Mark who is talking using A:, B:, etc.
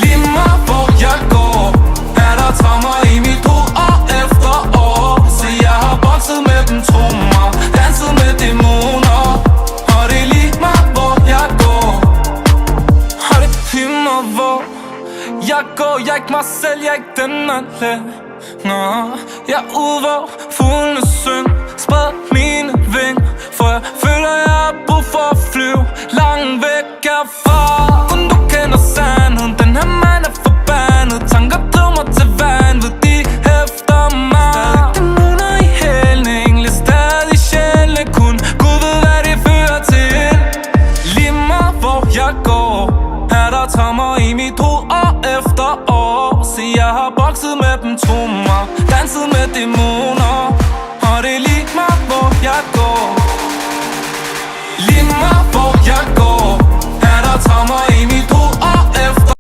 A: Lige meget hvor jeg går, er der traumer i mit hoved år efter år. Så jeg har bokset med dem, tro mig, danset med dæmoner. Og det er lige meget hvor jeg går, og det er lige meget hvor jeg går. Jeg er ikke mig selv, jeg er ikke den man længere. Jeg er ude hvor fuglene syng, spred mine vinger, for jeg føler jeg har brug for at flyve langt væk herfra. Kun du kender sandheden, den her mand er forbandet. Tanker driver mig til vanvid, de hæfter mig. Stadig dæmoner i hælene, engle stadig sjældne. Kun Gud ved hvad det fører til. Lige meget hvor jeg går, er der traumer i mit hoved år efter år. Så jeg har bokset med dem, tro mig, danset med dæmoner. Og det er lige meget hvor jeg går, lige meget hvor jeg går, er der traumer i mit